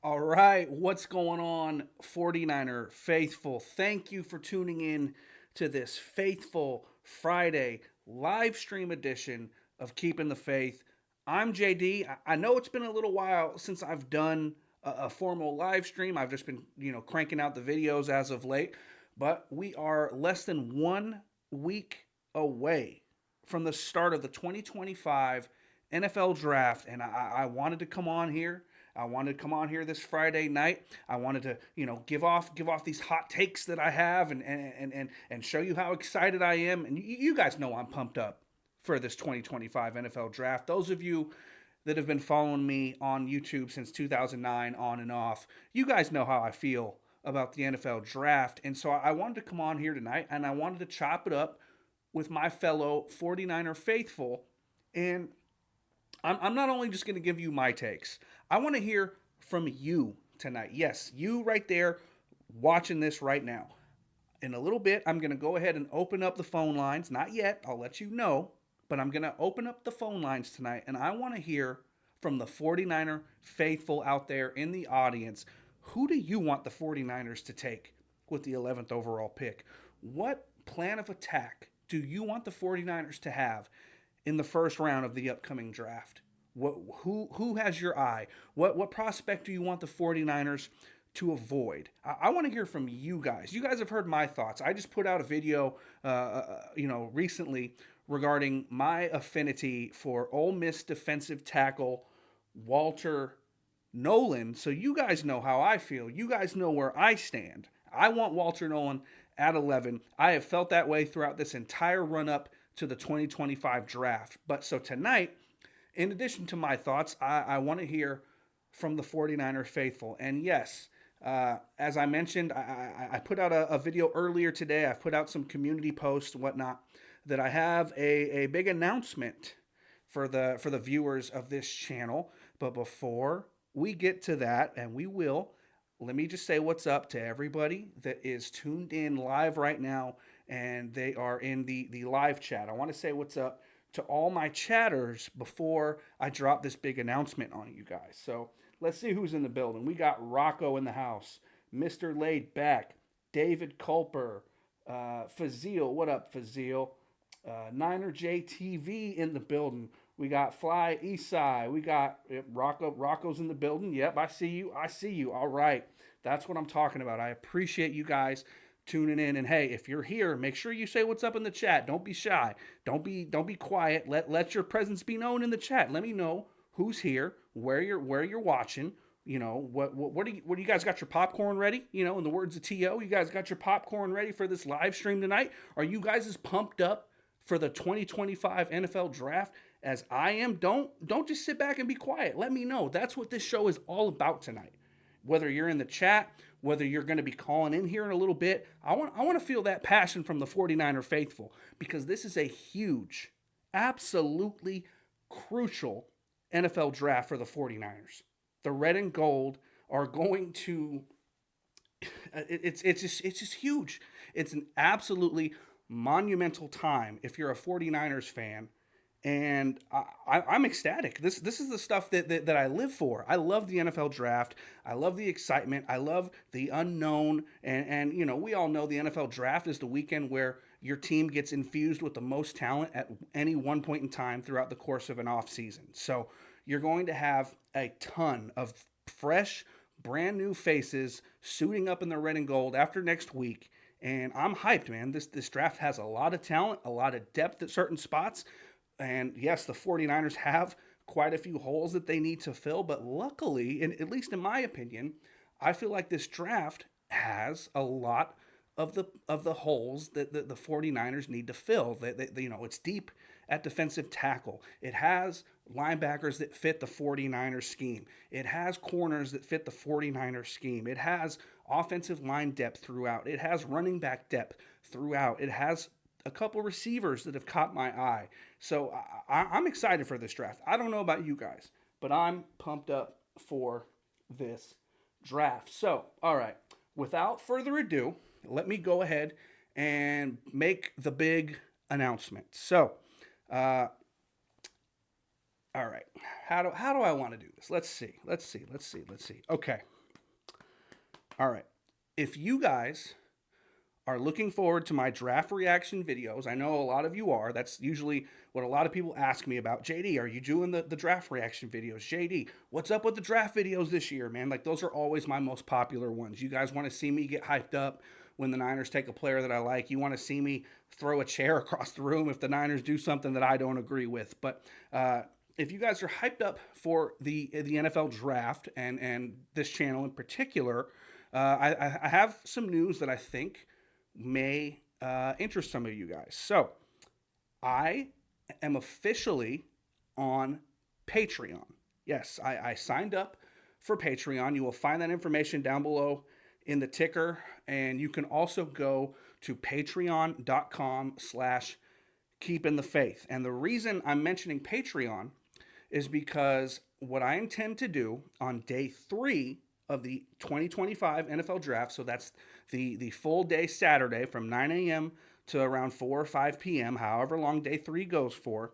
All right, what's going on, 49er faithful? Thank you for tuning in to this faithful Friday live stream edition of Keeping the Faith. I'm JD. I know it's been a little while since I've done a formal live stream. I've just been, cranking out the videos as of late, but we are less than 1 week away from the start of the 2025 NFL draft, and I wanted to come on here. I wanted to come on here this Friday night. I wanted to, give off these hot takes that I have, and show you how excited I am. And you guys know I'm pumped up for this 2025 NFL draft. Those of you that have been following me on YouTube since 2009 on and off, you guys know how I feel about the NFL draft. And so I wanted to come on here tonight, and I wanted to chop it up with my fellow 49er faithful. And I'm not only just going to give you my takes, I want to hear from you tonight. Yes, you right there watching this right now. In a little bit, I'm going to go ahead and open up the phone lines. Not yet, I'll let you know, but I'm going to open up the phone lines tonight, and I want to hear from the 49er faithful out there in the audience. Who do you want the 49ers to take with the 11th overall pick? What plan of attack do you want the 49ers to have in the first round of the upcoming draft? Who has your eye? What prospect do you want the 49ers to avoid? I want to hear from you guys. You guys have heard my thoughts. I just put out a video, recently regarding my affinity for Ole Miss defensive tackle Walter Nolan. So you guys know how I feel. You guys know where I stand. I want Walter Nolan at 11. I have felt that way throughout this entire run up to the 2025 draft. But so tonight, in addition to my thoughts, I want to hear from the 49er faithful. And yes, as I mentioned, I put out a video earlier today. I've put out some community posts and whatnot that I have a big announcement for the viewers of this channel. But before we get to that, and we will, let me just say what's up to everybody that is tuned in live right now, and they are in the live chat. I want to say what's up to all my chatters before I drop this big announcement on you guys. So let's see who's in the building. We got Rocco in the house, Mr. Laid Back, David Culper, Fazil, what up, Fazil? Niner JTV in the building. We got Fly Eastside. We got Rocco. Rocco's in the building. Yep, I see you. I see you. All right. That's what I'm talking about. I appreciate you guys tuning in. And hey, if you're here, make sure you say what's up in the chat. Don't be shy. Don't be quiet. Let your presence be known in the chat. Let me know who's here, where you're watching. You know what do you guys got your popcorn ready? You know, in the words of To, you guys got your popcorn ready for this live stream tonight? Are you guys as pumped up for the 2025 NFL Draft as I am? Don't just sit back and be quiet. Let me know. That's what this show is all about tonight. Whether you're in the chat, whether you're going to be calling in here in a little bit, I want to feel that passion from the 49er faithful, because this is a huge, absolutely crucial NFL draft for the 49ers. The red and gold are going to it's just huge. It's an absolutely monumental time if you're a 49ers fan. And I'm ecstatic. This is the stuff that I live for. I love the NFL draft. I love the excitement. I love the unknown. And you know, we all know the NFL draft is the weekend where your team gets infused with the most talent at any one point in time throughout the course of an offseason. So you're going to have a ton of fresh, brand new faces suiting up in the red and gold after next week. And I'm hyped, man. This draft has a lot of talent, a lot of depth at certain spots. And yes, the 49ers have quite a few holes that they need to fill. But luckily, and at least in my opinion, I feel like this draft has a lot of the holes that the 49ers need to fill. You know, it's deep at defensive tackle. It has linebackers that fit the 49ers scheme. It has corners that fit the 49ers scheme. It has offensive line depth throughout. It has running back depth throughout. It has a couple receivers that have caught my eye. So I'm excited for this draft. I don't know about you guys, but I'm pumped up for this draft. So, all right, without further ado, let me go ahead and make the big announcement. So, all right, how do I want to do this? Let's see. Okay, all right. If you guys are looking forward to my draft reaction videos, I know a lot of you are. That's usually what a lot of people ask me about. JD, are you doing the draft reaction videos? JD, what's up with the draft videos this year, man? Like, those are always my most popular ones. You guys want to see me get hyped up when the Niners take a player that I like. You want to see me throw a chair across the room if the Niners do something that I don't agree with. But if you guys are hyped up for the NFL draft and this channel in particular, I have some news that I think may interest some of you guys. So I am officially on Patreon. Yes, I signed up for Patreon. You will find that information down below in the ticker, and you can also go to patreon.com/keepinthefaith. And the reason I'm mentioning Patreon is because what I intend to do on day 3 of the 2025 NFL draft, so that's the full day Saturday from 9 a.m. to around 4 or 5 p.m., however long day 3 goes for,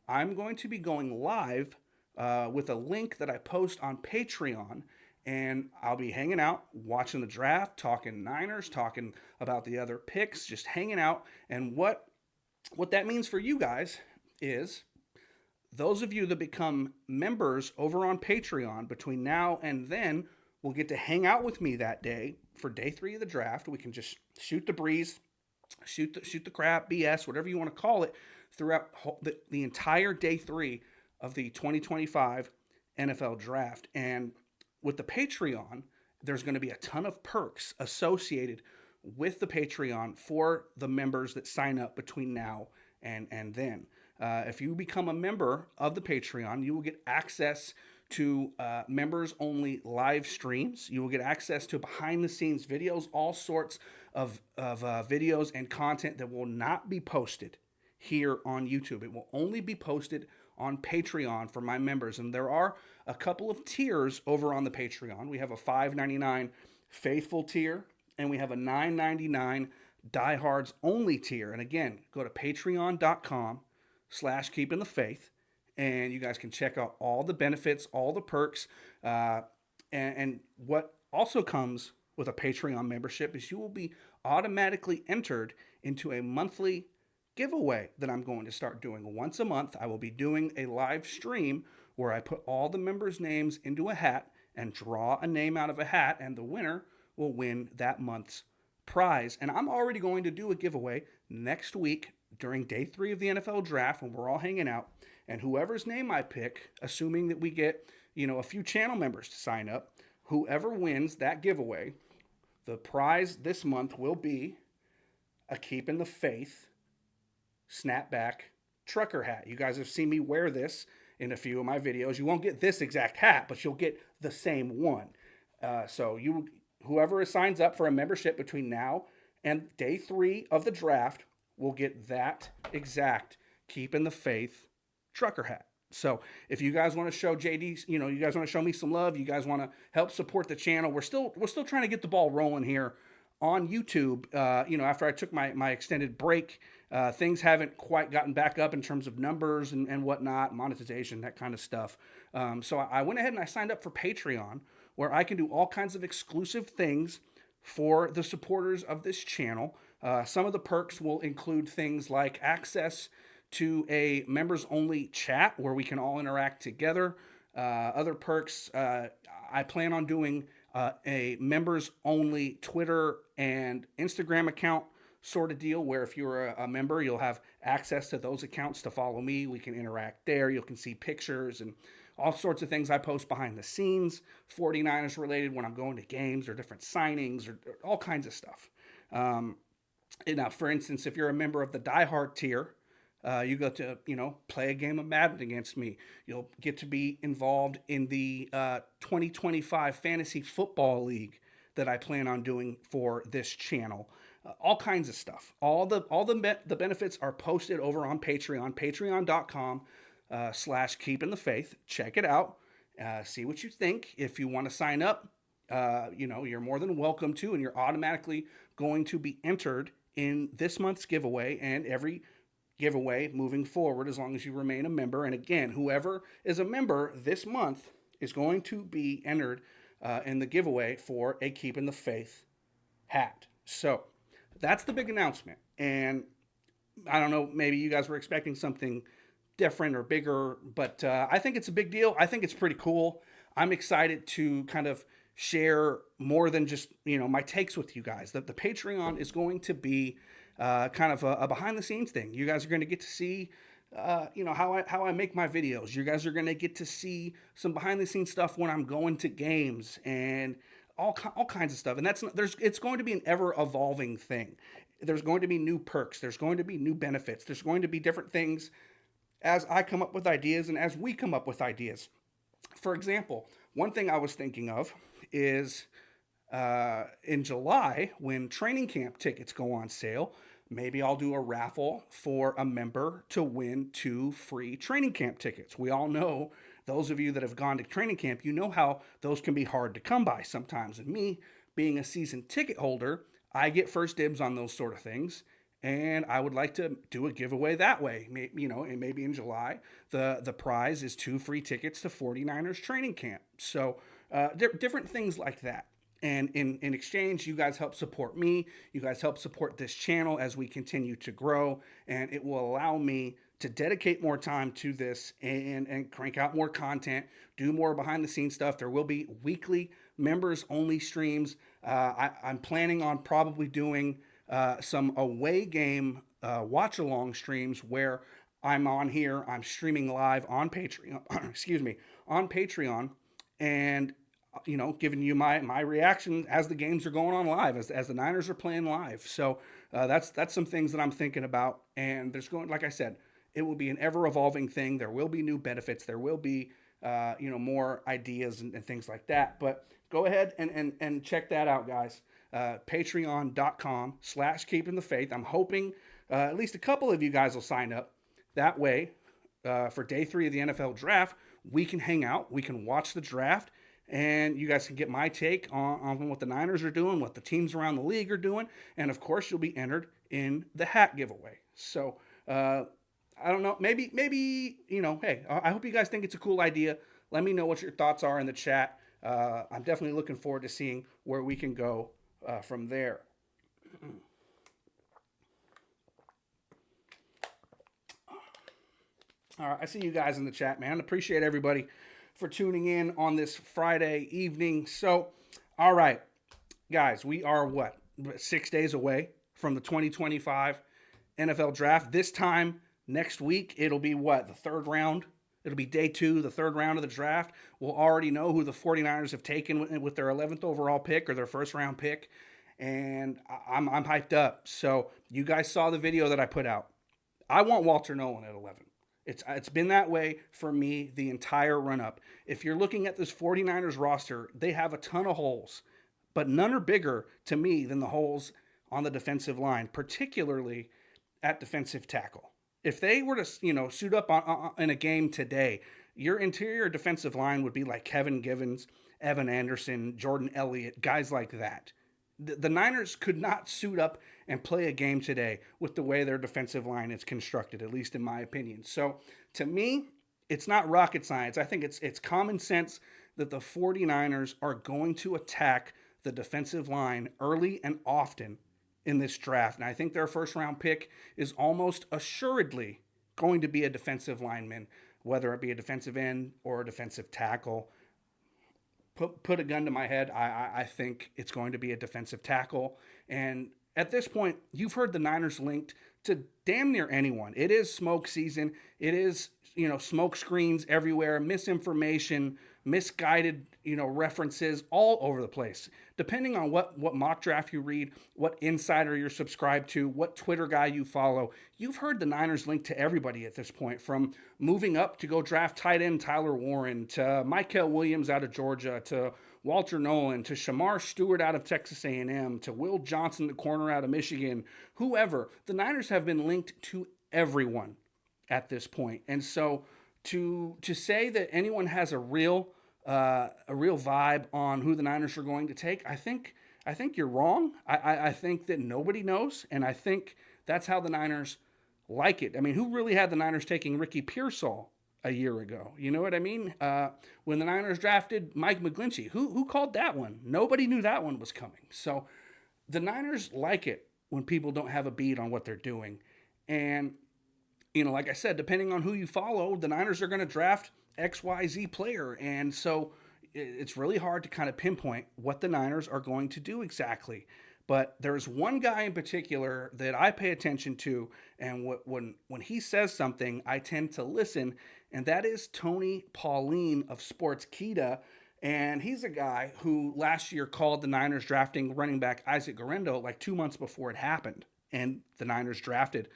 I'm going to be going live with a link that I post on Patreon, and I'll be hanging out, watching the draft, talking Niners, talking about the other picks, just hanging out. And what that means for you guys is those of you that become members over on Patreon between now and then will get to hang out with me that day for day 3 of the draft. We can just shoot the breeze, shoot the crap, BS, whatever you want to call it, throughout the entire day 3 of the 2025 NFL draft. And with the Patreon, there's going to be a ton of perks associated with the Patreon for the members that sign up between now and then. If you become a member of the Patreon, you will get access to members-only live streams. You will get access to behind-the-scenes videos, all sorts of videos and content that will not be posted here on YouTube. It will only be posted on Patreon for my members. And there are a couple of tiers over on the Patreon. We have a $5.99 faithful tier, and we have a $9.99 diehards only tier. And again, go to patreon.com/keepinthefaith, and you guys can check out all the benefits, all the perks, and what also comes with a Patreon membership is you will be automatically entered into a monthly giveaway that I'm going to start doing. Once a month, I will be doing a live stream where I put all the members' names into a hat and draw a name out of a hat, and the winner will win that month's prize. And I'm already going to do a giveaway next week during day 3 of the NFL draft when we're all hanging out. And whoever's name I pick, assuming that we get, a few channel members to sign up, whoever wins that giveaway, the prize this month will be a Keeping the Faith snapback trucker hat. You guys have seen me wear this in a few of my videos. You won't get this exact hat, but you'll get the same one. So whoever signs up for a membership between now and day 3 of the draft will get that exact Keeping the Faith trucker hat. So if you guys want to show JD, you guys want to show me some love, you guys want to help support the channel, we're still trying to get the ball rolling here on YouTube. After I took my extended break, things haven't quite gotten back up in terms of numbers and whatnot, monetization, that kind of stuff. So I went ahead and I signed up for Patreon, where I can do all kinds of exclusive things for the supporters of this channel. Some of the perks will include things like access to a members-only chat where we can all interact together. Other perks, I plan on doing a members-only Twitter and Instagram account sort of deal, where if you're a member, you'll have access to those accounts to follow me. We can interact there. You can see pictures and all sorts of things I post behind the scenes, 49ers related, when I'm going to games or different signings or all kinds of stuff. Now, for instance, if you're a member of the Die Hard tier, you get to, play a game of Madden against me. You'll get to be involved in the 2025 Fantasy Football League that I plan on doing for this channel. All kinds of stuff. All the benefits are posted over on Patreon, patreon.com/keeping the faith. Check it out. See what you think. If you want to sign up, you're more than welcome to, and you're automatically going to be entered in this month's giveaway and every giveaway moving forward, as long as you remain a member. And again, whoever is a member this month is going to be entered in the giveaway for a Keeping the Faith hat. So that's the big announcement. And I don't know, maybe you guys were expecting something different or bigger, but I think it's a big deal. I think it's pretty cool. I'm excited to kind of share more than just, my takes with you guys. That the Patreon is going to be kind of a behind the scenes thing. You guys are going to get to see, how I make my videos. You guys are going to get to see some behind the scenes stuff when I'm going to games and all kinds of stuff. And it's going to be an ever evolving thing. There's going to be new perks. There's going to be new benefits. There's going to be different things as I come up with ideas and as we come up with ideas. For example, one thing I was thinking of is in July, when training camp tickets go on sale, maybe I'll do a raffle for a member to win 2 free training camp tickets. We all know, those of you that have gone to training camp, you know how those can be hard to come by sometimes. And me, being a season ticket holder, I get first dibs on those sort of things. And I would like to do a giveaway that way. And maybe in July, the prize is 2 free tickets to 49ers training camp. So different things like that. And in exchange, you guys help support me. You guys help support this channel as we continue to grow. And it will allow me to dedicate more time to this and crank out more content, do more behind the scenes stuff. There will be weekly members only streams. I'm planning on probably doing some away game watch along streams where I'm on here, I'm streaming live on Patreon, on Patreon, and giving you my reaction as the games are going on live, as the Niners are playing live. So that's some things that I'm thinking about. And like I said, it will be an ever evolving thing. There will be new benefits. There will be more ideas and things like that. But go ahead and check that out, guys. Patreon.com/keeping the faith. I'm hoping at least a couple of you guys will sign up. That way, for day 3 of the NFL draft, we can hang out, we can watch the draft, and you guys can get my take on what the Niners are doing, what the teams around the league are doing, and of course, you'll be entered in the hat giveaway. So, I don't know, maybe hey, I hope you guys think it's a cool idea. Let me know what your thoughts are in the chat. I'm definitely looking forward to seeing where we can go from there. All right, I see you guys in the chat, man. Appreciate everybody for tuning in on this Friday evening. So, all right, guys, we are what, 6 days away from the 2025 NFL draft. This time next week, it'll be what, the third round? It'll be day two, the third round of the draft. We'll already know who the 49ers have taken with their 11th overall pick or their first round pick. And I'm hyped up. So, you guys saw the video that I put out. I want Walter Nolen at 11. It's been that way for me the entire run up. If you're looking at this 49ers roster, they have a ton of holes, but none are bigger to me than the holes on the defensive line, particularly at defensive tackle. If they were to, suit up in a game today, your interior defensive line would be like Kevin Givens, Evan Anderson, Jordan Elliott, guys like that. The Niners could not suit up and play a game today with the way their defensive line is constructed, at least in my opinion. So to me, it's not rocket science. I think it's common sense that the 49ers are going to attack the defensive line early and often in this draft. And I think their first round pick is almost assuredly going to be a defensive lineman, whether it be a defensive end or a defensive tackle. Put a gun to my head. I think it's going to be a defensive tackle. And at this point, you've heard the Niners linked to damn near anyone. It is smoke season. It is, smoke screens everywhere, misinformation, misguided, references all over the place. Depending on what mock draft you read, what insider you're subscribed to, what Twitter guy you follow, you've heard the Niners linked to everybody at this point, from moving up to go draft tight end Tyler Warren, to Michael Williams out of Georgia, to Walter Nolen, to Shamar Stewart out of Texas A&M, to Will Johnson, the corner out of Michigan, whoever. The Niners have been linked to everyone at this point. And so to say that anyone has a real vibe on who the Niners are going to take, I think you're wrong. I think that nobody knows, and I think that's how the Niners like it. I mean, who really had the Niners taking Ricky Pearsall a year ago? You know what I mean? When the Niners drafted Mike McGlinchey, who called that one? Nobody knew that one was coming. So the Niners like it when people don't have a beat on what they're doing. And, like I said, depending on who you follow, the Niners are going to draft XYZ player. And so it's really hard to kind of pinpoint what the Niners are going to do exactly. But there's one guy in particular that I pay attention to, and when he says something, I tend to listen, and that is Tony Pauline of Sportskeeda. And he's a guy who last year called the Niners drafting running back Isaac Guerendo like 2 months before it happened. And the Niners drafted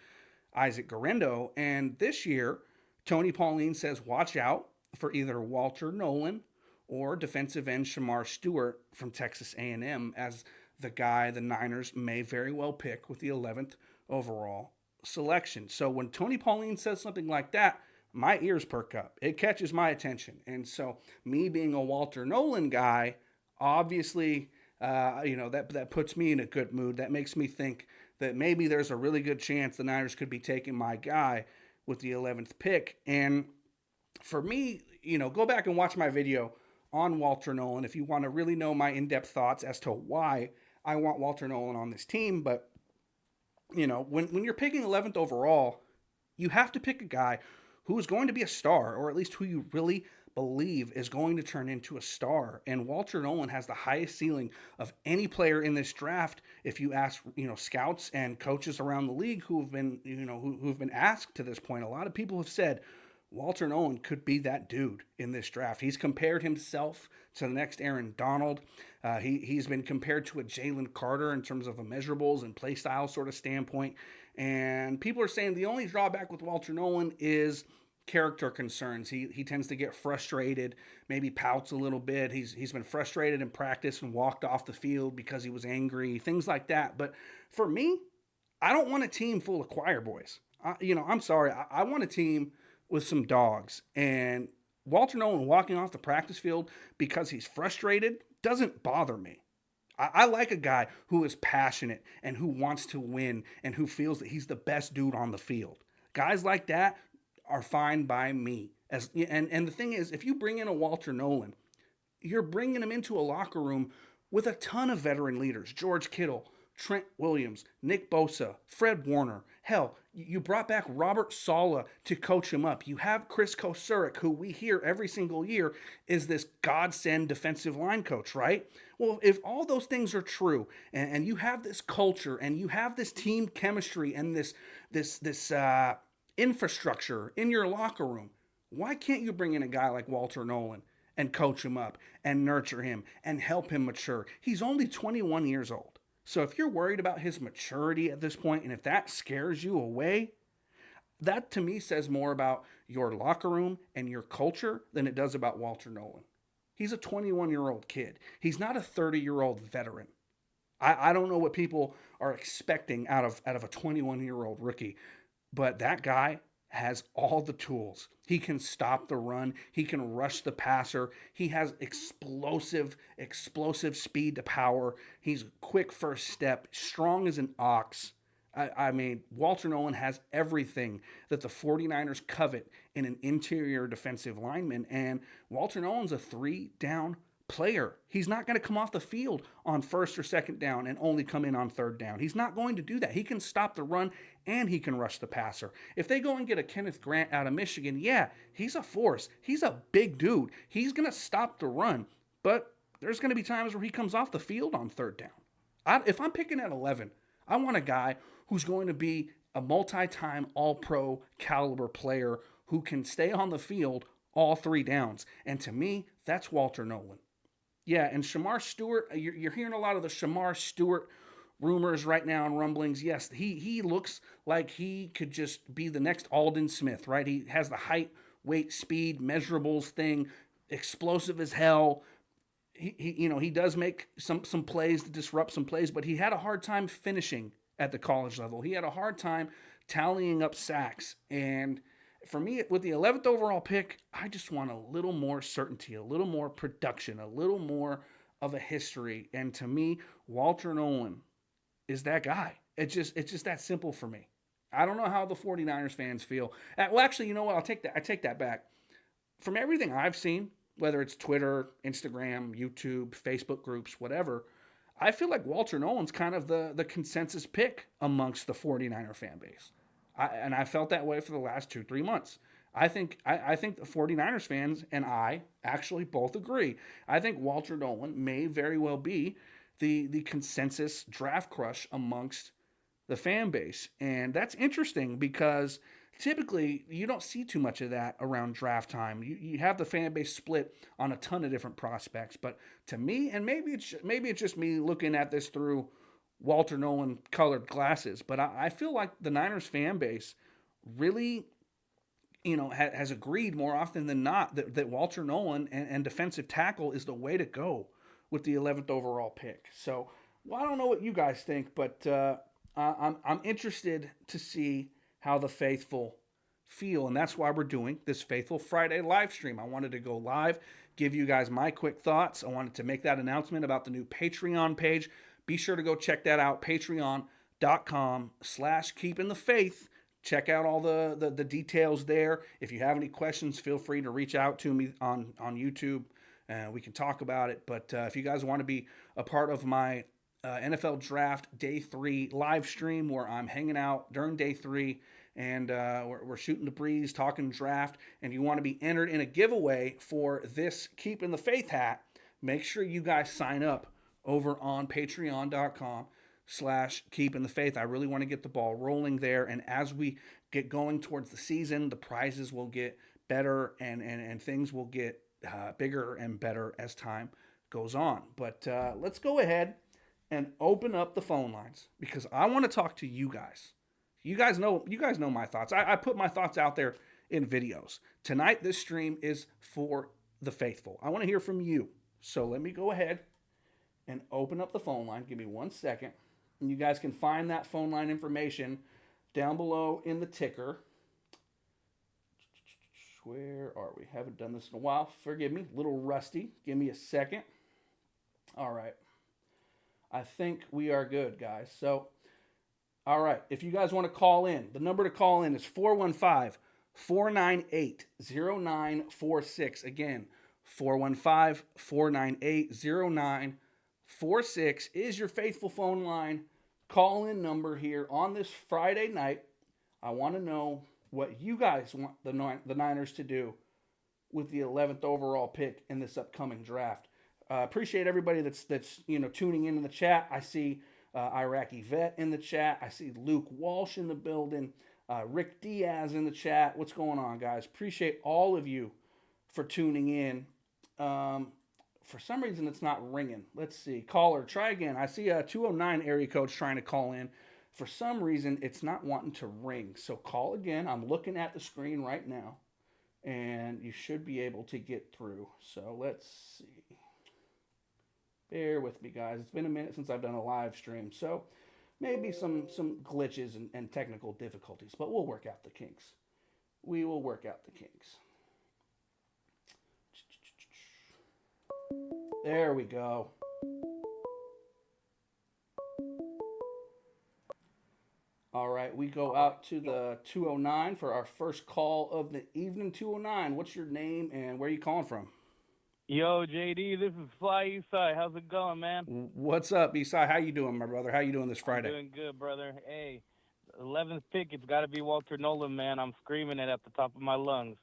Isaac Guerendo. And this year, Tony Pauline says, watch out for either Walter Nolen or defensive end Shamar Stewart from Texas A&M as the guy the Niners may very well pick with the 11th overall selection. So when Tony Pauline says something like that, my ears perk up. It catches my attention. And so me being a Walter Nolen guy, obviously, that puts me in a good mood. That makes me think that maybe there's a really good chance the Niners could be taking my guy with the 11th pick. And for me, go back and watch my video on Walter Nolen if you want to really know my in-depth thoughts as to why I want Walter Nolen on this team. But, when you're picking 11th overall, you have to pick a guy who is going to be a star, or at least who you really believe is going to turn into a star. And Walter Nolen has the highest ceiling of any player in this draft. If you ask, scouts and coaches around the league who have been, who've been asked to this point, a lot of people have said Walter Nolen could be that dude in this draft. He's compared himself to the next Aaron Donald. He's been compared to a Jalen Carter in terms of measurables and play style sort of standpoint. And people are saying the only drawback with Walter Nolen is character concerns. He tends to get frustrated, maybe pouts a little bit. He's been frustrated in practice and walked off the field because he was angry, things like that. But for me, I don't want a team full of choir boys. I'm sorry. I want a team with some dogs. And Walter Nolen walking off the practice field because he's frustrated doesn't bother me. I like a guy who is passionate and who wants to win and who feels that he's the best dude on the field. Guys like that are fine by me. And the thing is, if you bring in a Walter Nolen, you're bringing him into a locker room with a ton of veteran leaders: George Kittle, Trent Williams, Nick Bosa, Fred Warner. Hell, you brought back Robert Saleh to coach him up. You have Chris Kosurik, who we hear every single year is this godsend defensive line coach, right? Well, if all those things are true, and you have this culture, and you have this team chemistry, and this infrastructure in your locker room, why can't you bring in a guy like Walter Nolan and coach him up and nurture him and help him mature? He's only 21 years old. So if you're worried about his maturity at this point, and if that scares you away, that to me says more about your locker room and your culture than it does about Walter Nolan. He's a 21-year-old kid. He's not a 30-year-old veteran. I don't know what people are expecting out of a 21-year-old rookie, but that guy has all the tools. He can stop the run. He can rush the passer. He has explosive speed to power. He's quick first step, strong as an ox. I mean, Walter Nolan has everything that the 49ers covet in an interior defensive lineman, and Walter Nolan's a 3-down player. He's not going to come off the field on first or second down and only come in on third down. He's not going to do that. He can stop the run and he can rush the passer. If they go and get a Kenneth Grant out of Michigan, yeah, he's a force. He's a big dude. He's going to stop the run, but there's going to be times where he comes off the field on third down. If I'm picking at 11, I want a guy who's going to be a multi-time all-pro caliber player who can stay on the field all 3 downs. And to me, that's Walter Nolan. Yeah, and Shamar Stewart, you're hearing a lot of the Shamar Stewart rumors right now and rumblings. Yes, he looks like he could just be the next Aldon Smith, right? He has the height, weight, speed, measurables thing, explosive as hell. He does make some plays to disrupt some plays, but he had a hard time finishing at the college level. He had a hard time tallying up sacks. And for me, with the 11th overall pick, I just want a little more certainty, a little more production, a little more of a history. And to me, Walter Nolan is that guy. It's just that simple for me. I don't know how the 49ers fans feel. Well, actually, you know what? I take that back. From everything I've seen, whether it's Twitter, Instagram, YouTube, Facebook groups, whatever, I feel like Walter Nolan's kind of the consensus pick amongst the 49er fan base. I felt that way for the last 2-3 months. I think the 49ers fans and I actually both agree. I think Walter Nolan may very well be the consensus draft crush amongst the fan base. And that's interesting because typically you don't see too much of that around draft time. You have the fan base split on a ton of different prospects. But to me, and maybe it's just me looking at this through Walter Nolan colored glasses, but I feel like the Niners fan base really, has agreed more often than not that Walter Nolan and defensive tackle is the way to go with the 11th overall pick. So, well, I don't know what you guys think, but I'm interested to see how the faithful feel, and that's why we're doing this Faithful Friday live stream. I wanted to go live, give you guys my quick thoughts. I wanted to make that announcement about the new Patreon page. Be sure to go check that out, patreon.com/keepingthefaith. Check out all the details there. If you have any questions, feel free to reach out to me on YouTube. We can talk about it. But if you guys want to be a part of my NFL Draft Day 3 live stream where I'm hanging out during Day 3 and we're shooting the breeze, talking draft, and you want to be entered in a giveaway for this Keeping the Faith hat, make sure you guys sign up over on patreon.com/keepingthefaith. I really want to get the ball rolling there. And as we get going towards the season, the prizes will get better and things will get bigger and better as time goes on. But let's go ahead and open up the phone lines because I want to talk to you guys. You guys know my thoughts. I put my thoughts out there in videos. Tonight, this stream is for the faithful. I want to hear from you. So let me go ahead and open up the phone line. Give me 1 second. And you guys can find that phone line information down below in the ticker. Where are we? Haven't done this in a while. Forgive me. A little rusty. Give me a second. All right. I think we are good, guys. So, all right. If you guys want to call in, the number to call in is 415-498-0946. Again, 415-498-0946 is your faithful phone line. Call in number here on this Friday night. I want to know what you guys want the Niners to do with the 11th overall pick in this upcoming draft. Appreciate everybody that's tuning in the chat. I see Iraqi Vet in the chat. I see Luke Walsh in the building. Rick Diaz in the chat. What's going on, guys? Appreciate all of you for tuning in. For some reason, it's not ringing. Let's see. Caller, try again. I see a 209 area code trying to call in. For some reason, it's not wanting to ring. So call again. I'm looking at the screen right now, and you should be able to get through. So let's see. Bear with me, guys. It's been a minute since I've done a live stream, so maybe some glitches and technical difficulties, but we'll work out the kinks. We will work out the kinks. There we go. All right, we go out to the 209 for our first call of the evening. 209, what's your name and where are you calling from? Yo, JD, this is Fly Eastside. How's it going, man? What's up, Eastside? How you doing, my brother? How you doing this Friday? I'm doing good, brother. Hey, 11th pick, it's got to be Walter Nolan, man. I'm screaming it at the top of my lungs.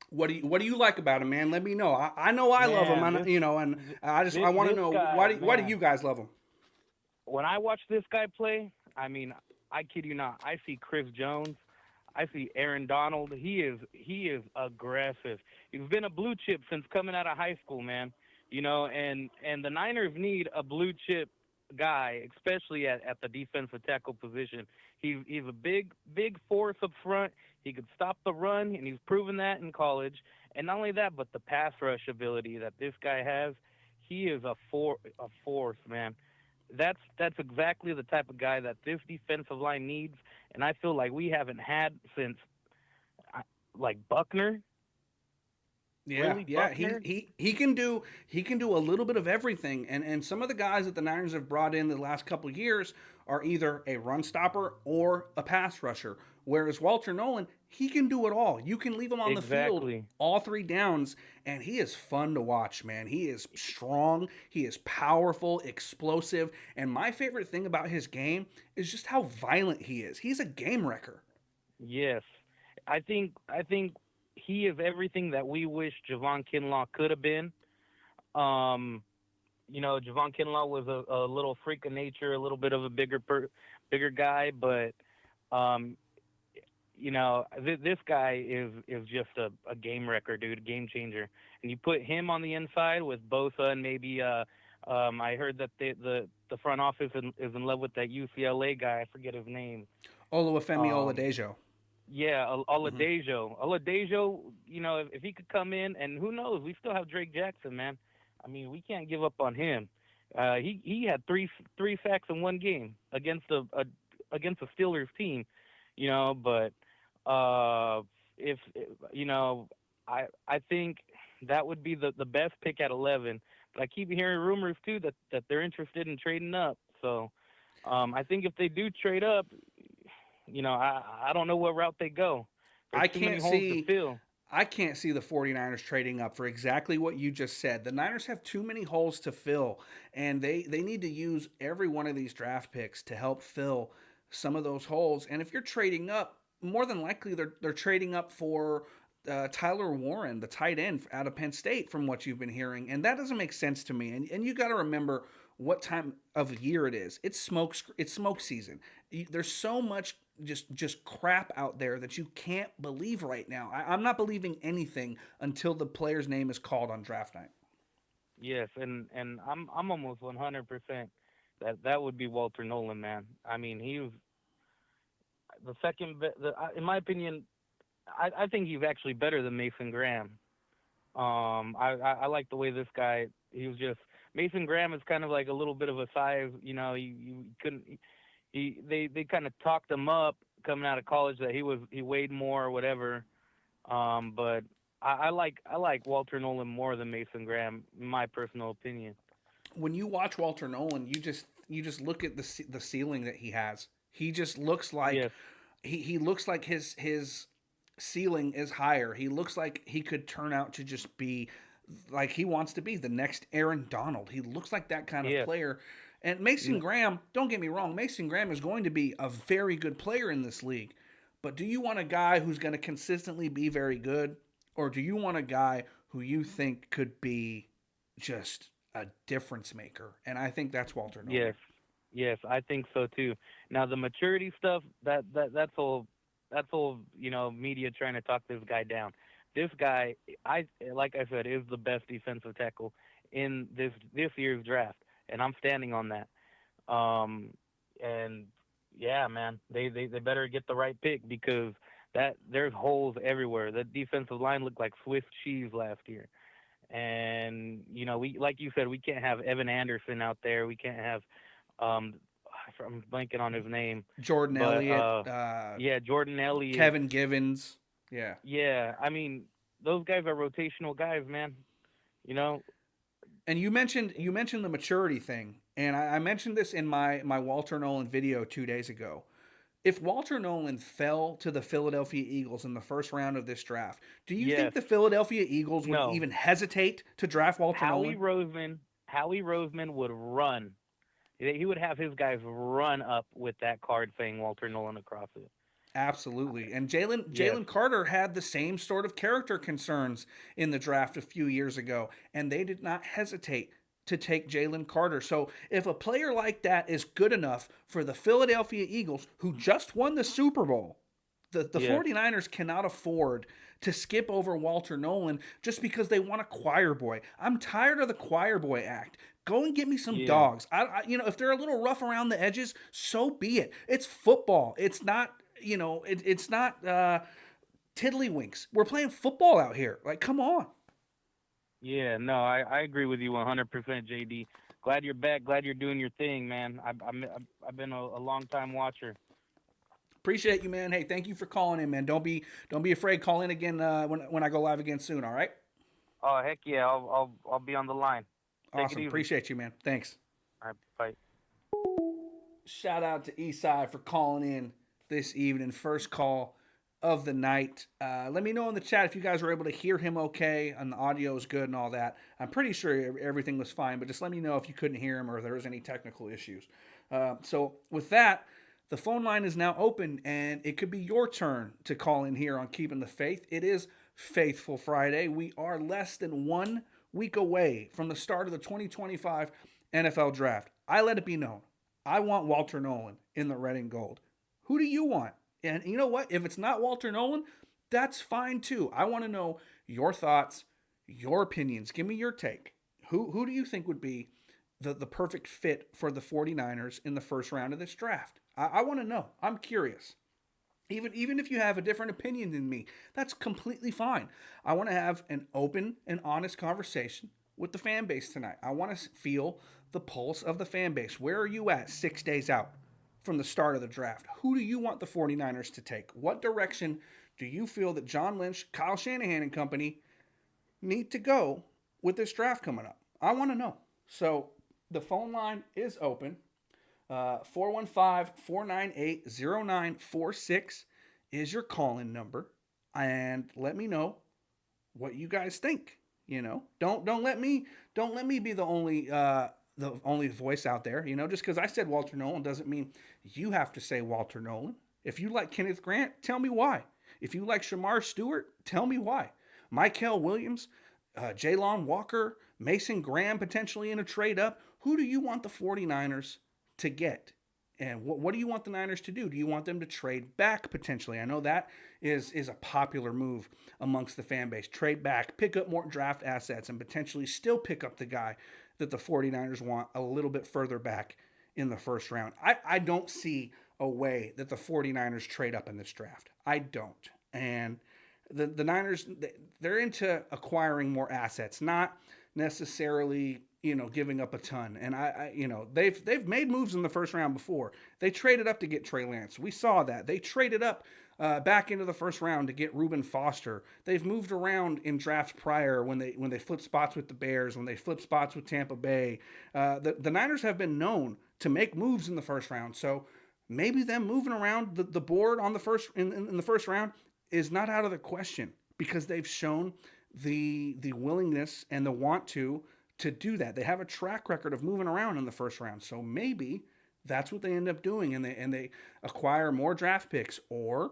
What do you like about him, man? Let me know. I know I love him, and I want to know why do you guys love him? When I watch this guy play, I mean, I kid you not, I see Chris Jones, I see Aaron Donald. He is aggressive. He's been a blue chip since coming out of high school, man. And the Niners need a blue chip guy, especially at the defensive tackle position. He's a big force up front. He could stop the run, and he's proven that in college. And not only that, but the pass rush ability that this guy has, he is a force, man. That's exactly the type of guy that this defensive line needs, and I feel like we haven't had since, like, Buckner. Yeah, really, yeah, Buckner? He can do a little bit of everything, and some of the guys that the Niners have brought in the last couple of years are either a run stopper or a pass rusher. Whereas Walter Nolan, he can do it all. You can leave him on the field all three downs, and he is fun to watch, man. He is strong, he is powerful, explosive, and my favorite thing about his game is just how violent he is. He's a game wrecker. Yes, I think he is everything that we wish Javon Kinlaw could have been. Javon Kinlaw was a little freak of nature, a little bit of a bigger guy, but this guy is just a game wrecker, dude, a game changer. And you put him on the inside with Bosa and maybe I heard that the front office is in love with that UCLA guy. I forget his name. Oluwafemi Oladejo. Yeah, Oladejo. Oladejo, if he could come in, and who knows, we still have Drake Jackson, man. I mean, we can't give up on him. He had three sacks in one game against a Steelers team, but I think that would be the best pick at 11. But I keep hearing rumors too that they're interested in trading up. So I think if they do trade up, I don't know what route they go. There's too many holes to fill. I can't see the 49ers trading up for exactly what you just said. The Niners have too many holes to fill, and they need to use every one of these draft picks to help fill some of those holes. And if you're trading up, more than likely they're trading up for Tyler Warren, the tight end out of Penn State, from what you've been hearing. And that doesn't make sense to me. And you got to remember what time of year it is. It's smoke season. There's so much just crap out there that you can't believe right now. I'm not believing anything until the player's name is called on draft night. Yes, and I'm almost 100% that would be Walter Nolan, man. I mean, he was the second. In my opinion, I think he's actually better than Mason Graham. I like the way this guy. He was just Mason Graham is kind of like a little bit of a size. You couldn't. They kind of talked him up coming out of college that he weighed more or whatever. But I like Walter Nolan more than Mason Graham, in my personal opinion. When you watch Walter Nolan, you just look at the ceiling that he has. He just looks like he looks like his ceiling is higher. He looks like he could turn out to just be like he wants to be, the next Aaron Donald. He looks like that kind of Yeah. player. And Mason Graham, don't get me wrong, Mason Graham is going to be a very good player in this league. But do you want a guy who's going to consistently be very good? Or do you want a guy who you think could be just a difference maker? And I think that's Walter Nolan. Yes. Yes, I think so too. Now the maturity stuff, that's all media trying to talk this guy down. This guy, like I said, is the best defensive tackle in this year's draft, and I'm standing on that. And yeah, man, they better get the right pick, because there's holes everywhere. The defensive line looked like Swiss cheese last year. And we, like you said, we can't have Evan Anderson out there. We can't have I'm blanking on his name. Jordan Elliott. Yeah, Jordan Elliott. Kevin Givens. Yeah. Yeah, I mean, those guys are rotational guys, man. And you mentioned the maturity thing, and I mentioned this in my Walter Nolan video 2 days ago. If Walter Nolan fell to the Philadelphia Eagles in the first round of this draft, do you think the Philadelphia Eagles would even hesitate to draft Walter Nolan? Howie Roseman would run. He would have his guys run up with that card saying Walter Nolan across it. Absolutely. And Jalen Carter had the same sort of character concerns in the draft a few years ago, and they did not hesitate to take Jalen Carter. So if a player like that is good enough for the Philadelphia Eagles, who just won the Super Bowl, the 49ers cannot afford to skip over Walter Nolan just because they want a choir boy. I'm tired of the choir boy act. Go and get me some dogs. If they're a little rough around the edges, so be it. It's football. It's not, it's not tiddlywinks. We're playing football out here. Like, come on. Yeah, no, I agree with you 100%, JD. Glad you're back. Glad you're doing your thing, man. I've been a long time watcher. Appreciate you, man. Hey, thank you for calling in, man. Don't be afraid. Call in again when I go live again soon. All right. Oh, heck yeah. I'll be on the line. Awesome. Appreciate you, man. Thanks. All right. Bye. Shout out to Eastside for calling in this evening. First call of the night. Let me know in the chat if you guys were able to hear him okay and the audio is good and all that. I'm pretty sure everything was fine, but just let me know if you couldn't hear him or there was any technical issues. So with that, the phone line is now open, and it could be your turn to call in here on Keeping the Faith. It is Faithful Friday. We are less than 1 week away from the start of the 2025 NFL Draft. I let it be known, I want Walter Nolan in the red and gold. Who do you want? And you know what? If it's not Walter Nolan, that's fine too. I want to know your thoughts, your opinions. Give me your take. Who do you think would be the perfect fit for the 49ers in the first round of this draft? I want to know. I'm curious. Even if you have a different opinion than me, that's completely fine. I want to have an open and honest conversation with the fan base tonight. I want to feel the pulse of the fan base. Where are you at 6 days out from the start of the draft? Who do you want the 49ers to take? What direction do you feel that John Lynch, Kyle Shanahan, and company need to go with this draft coming up? I want to know. So the phone line is open. 415-498-0946 is your call-in number, and let me know what you guys think. Don't let me be the only voice out there. Just because I said Walter Nolan doesn't mean you have to say Walter Nolan. If you like Kenneth Grant, tell me why. If you like Shamar Stewart, tell me why. Mykel Williams, Jalon Walker, Mason Graham potentially in a trade up. Who do you want the 49ers to get? And what do you want the Niners to do? Do you want them to trade back potentially? I know that is a popular move amongst the fan base. Trade back, pick up more draft assets, and potentially still pick up the guy that the 49ers want a little bit further back in the first round. I don't see a way that the 49ers trade up in this draft. I don't. And the Niners, they're into acquiring more assets, not necessarily giving up a ton. And they've made moves in the first round before. They traded up to get Trey Lance. We saw that. They traded up back into the first round to get Reuben Foster. They've moved around in drafts prior when they flipped spots with the Bears, when they flipped spots with Tampa Bay. The Niners have been known to make moves in the first round. So maybe them moving around the board on the first in the first round is not out of the question because they've shown the willingness and the want to do that. They have a track record of moving around in the first round. So maybe that's what they end up doing, and they acquire more draft picks, or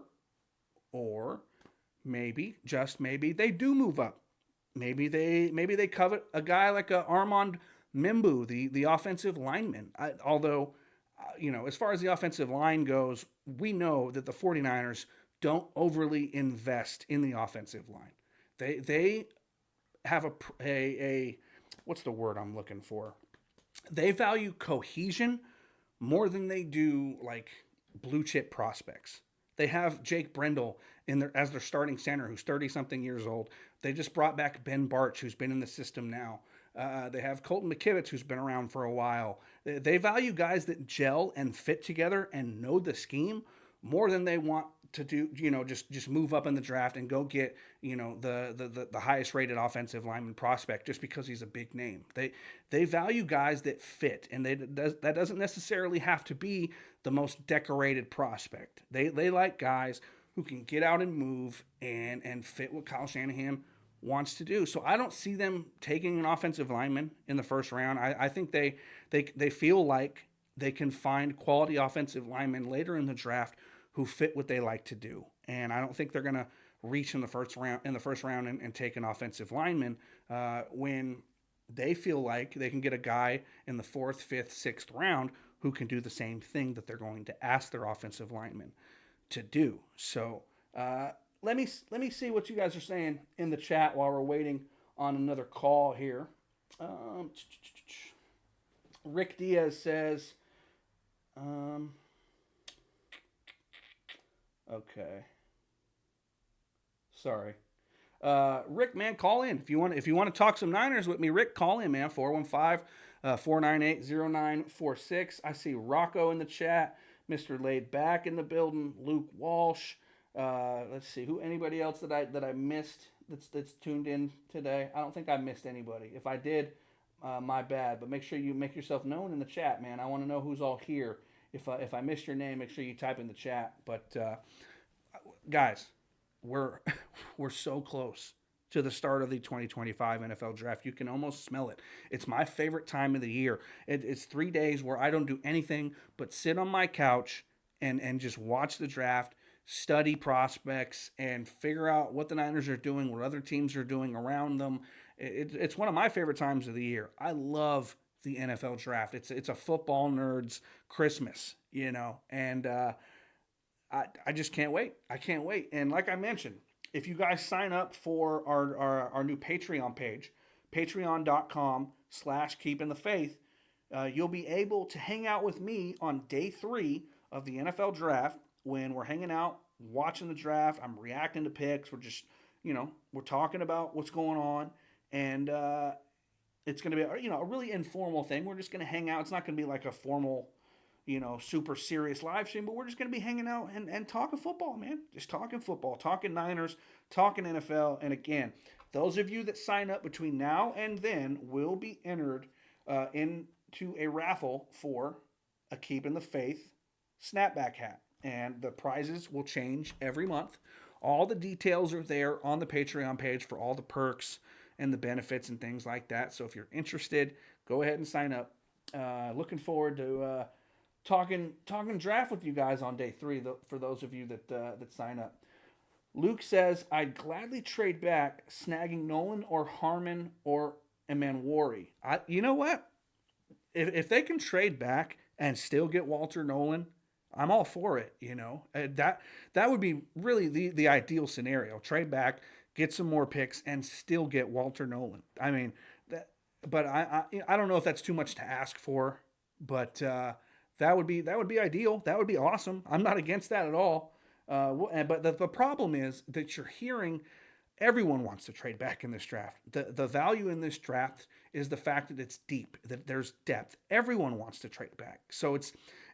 maybe, just maybe, they do move up. Maybe they covet a guy like a Armand Mimbu, the offensive lineman. Although, as far as the offensive line goes, we know that the 49ers don't overly invest in the offensive line. They have a what's the word I'm looking for? They value cohesion more than they do like blue chip prospects. They have Jake Brendel as their starting center, who's 30 something years old. They just brought back Ben Barch, who's been in the system now. They have Colton McKivitz, who's been around for a while. They value guys that gel and fit together and know the scheme more than they want to do, just move up in the draft and go get, the highest rated offensive lineman prospect just because he's a big name. They value guys that fit, and that doesn't necessarily have to be the most decorated prospect. They like guys who can get out and move and fit what Kyle Shanahan wants to do. So I don't see them taking an offensive lineman in the first round. I think they feel like they can find quality offensive linemen later in the draft who fit what they like to do. And I don't think they're going to reach in the first round and take an offensive lineman when they feel like they can get a guy in the 4th, 5th, 6th round who can do the same thing that they're going to ask their offensive lineman to do. So let me see what you guys are saying in the chat while we're waiting on another call here. Rick Diaz says, okay. Sorry. Rick, man, call in. If you want to talk some Niners with me, Rick, call in, man. 415-498-0946. I see Rocco in the chat. Mr. Laid Back in the building. Luke Walsh. Let's see. Anybody else that I missed that's tuned in today? I don't think I missed anybody. If I did, my bad. But make sure you make yourself known in the chat, man. I want to know who's all here. If I missed your name, make sure you type in the chat. But guys, we're so close to the start of the 2025 NFL Draft. You can almost smell it. It's my favorite time of the year. It's 3 days where I don't do anything but sit on my couch and just watch the draft, study prospects, and figure out what the Niners are doing, what other teams are doing around them. It's one of my favorite times of the year. I love the NFL Draft. It's a football nerd's Christmas, and I just can't wait. I can't wait. And like I mentioned, if you guys sign up for our new Patreon page, patreon.com/keepingthefaith, you'll be able to hang out with me on day 3 of the NFL Draft when we're hanging out, watching the draft. I'm reacting to picks. We're just, we're talking about what's going on. And it's going to be, a really informal thing. We're just going to hang out. It's not going to be like a formal, super serious live stream, but we're just going to be hanging out and talking football, man. Just talking football, talking Niners, talking NFL. And again, those of you that sign up between now and then will be entered into a raffle for a Keeping the Faith snapback hat. And the prizes will change every month. All the details are there on the Patreon page for all the perks and the benefits and things like that. So if you're interested, go ahead and sign up. Looking forward to talking draft with you guys on day 3 for those of you that sign up. Luke says, I'd gladly trade back snagging Nolan or Harmon or Emanwari. You know what? If they can trade back and still get Walter Nolan, I'm all for it. That would be really the ideal scenario. Trade back, get some more picks, and still get Walter Nolan. I mean, but I don't know if that's too much to ask for, but that would be ideal. That would be awesome. I'm not against that at all. But the problem is that you're hearing everyone wants to trade back in this draft. The value in this draft is the fact that it's deep, that there's depth. Everyone wants to trade back. So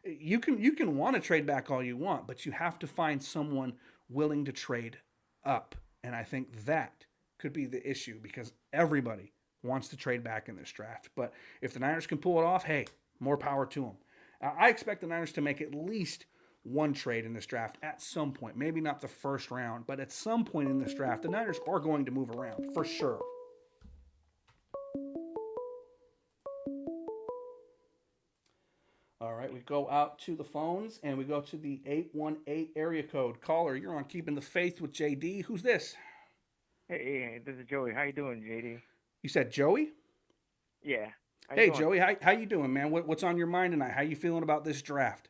you can want to trade back all you want, but you have to find someone willing to trade up. And I think that could be the issue because everybody wants to trade back in this draft. But if the Niners can pull it off, hey, more power to them. I expect the Niners to make at least one trade in this draft at some point. Maybe not the first round, but at some point in this draft, the Niners are going to move around for sure. All right, we go out to the phones and we go to the 818 area code. Caller, you're on Keeping the Faith with JD. Who's this? Hey, this is Joey. How you doing, JD? You said Joey? Yeah. How you Hey, doing? Joey, how you doing, man? What's on your mind tonight? How you feeling about this draft?